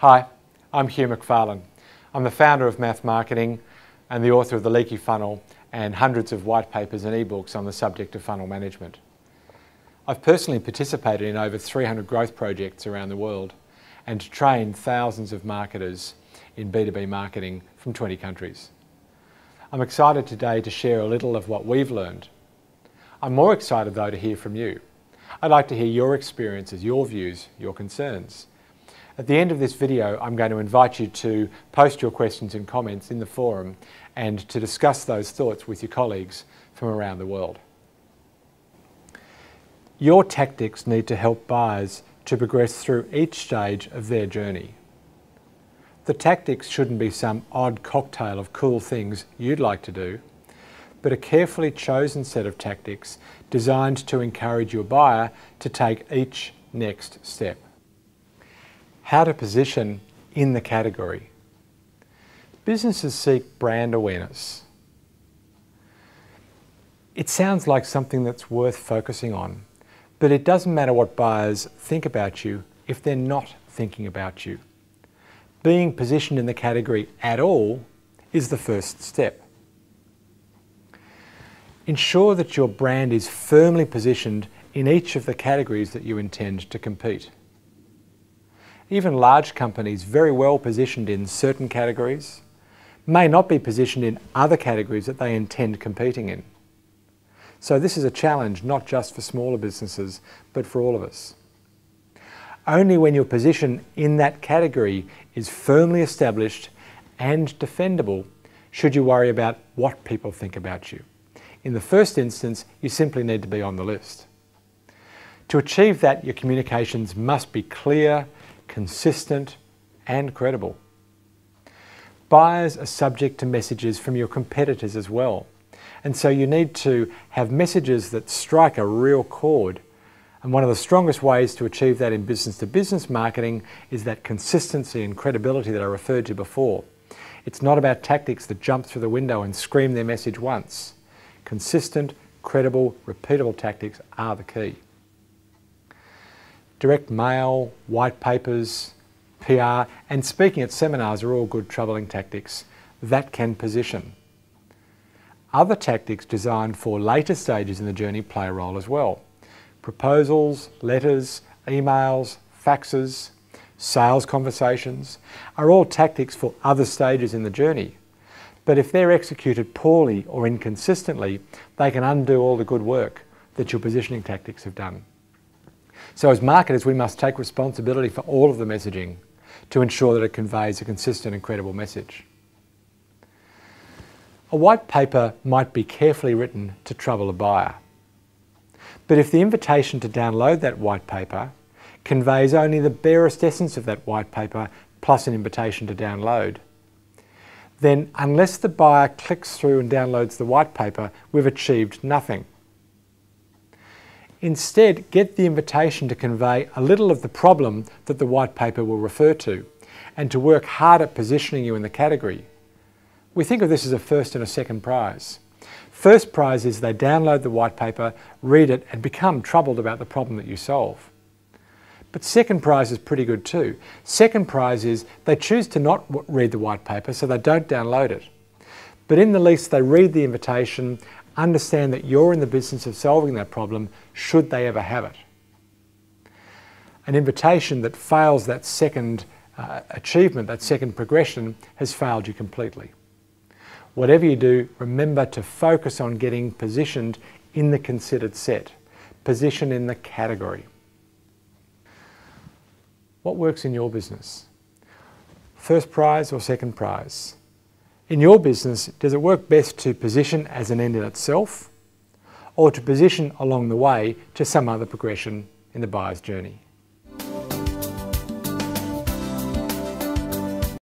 Hi, I'm Hugh McFarlane. I'm the founder of Math Marketing and the author of The Leaky Funnel and hundreds of white papers and ebooks on the subject of funnel management. I've personally participated in over 300 growth projects around the world and trained thousands of marketers in B2B marketing from 20 countries. I'm excited today to share a little of what we've learned. I'm more excited though to hear from you. I'd like to hear your experiences, your views, your concerns. At the end of this video, I'm going to invite you to post your questions and comments in the forum and to discuss those thoughts with your colleagues from around the world. Your tactics need to help buyers to progress through each stage of their journey. The tactics shouldn't be some odd cocktail of cool things you'd like to do, but a carefully chosen set of tactics designed to encourage your buyer to take each next step. How to position in the category. Businesses seek brand awareness. It sounds like something that's worth focusing on, but it doesn't matter what buyers think about you if they're not thinking about you. Being positioned in the category at all is the first step. Ensure that your brand is firmly positioned in each of the categories that you intend to compete. Even large companies very well positioned in certain categories may not be positioned in other categories that they intend competing in. So this is a challenge not just for smaller businesses, but for all of us. Only when your position in that category is firmly established and defendable should you worry about what people think about you. In the first instance, you simply need to be on the list. To achieve that, your communications must be clear, consistent and credible. Buyers are subject to messages from your competitors as well, and so you need to have messages that strike a real chord. And one of the strongest ways to achieve that in business-to-business marketing is that consistency and credibility that I referred to before. It's not about tactics that jump through the window and scream their message once. Consistent, credible, repeatable tactics are the key. Direct mail, white papers, PR, and speaking at seminars are all good travelling tactics that can position. Other tactics designed for later stages in the journey play a role as well. Proposals, letters, emails, faxes, sales conversations are all tactics for other stages in the journey. But if they're executed poorly or inconsistently, they can undo all the good work that your positioning tactics have done. So as marketers, we must take responsibility for all of the messaging to ensure that it conveys a consistent and credible message. A white paper might be carefully written to trouble a buyer. But if the invitation to download that white paper conveys only the barest essence of that white paper plus an invitation to download, then unless the buyer clicks through and downloads the white paper, we've achieved nothing. Instead, get the invitation to convey a little of the problem that the white paper will refer to and to work hard at positioning you in the category. We think of this as a first and a second prize. First prize is they download the white paper, read it and become troubled about the problem that you solve. But second prize is pretty good too. Second prize is they choose to not read the white paper, so they don't download it. But in the least they read the invitation, understand that you're in the business of solving that problem should they ever have it. An invitation that fails that second achievement, that second progression, has failed you completely. Whatever you do, remember to focus on getting positioned in the considered set, position in the category. What works in your business? First prize or second prize? In your business, does it work best to position as an end in itself or to position along the way to some other progression in the buyer's journey?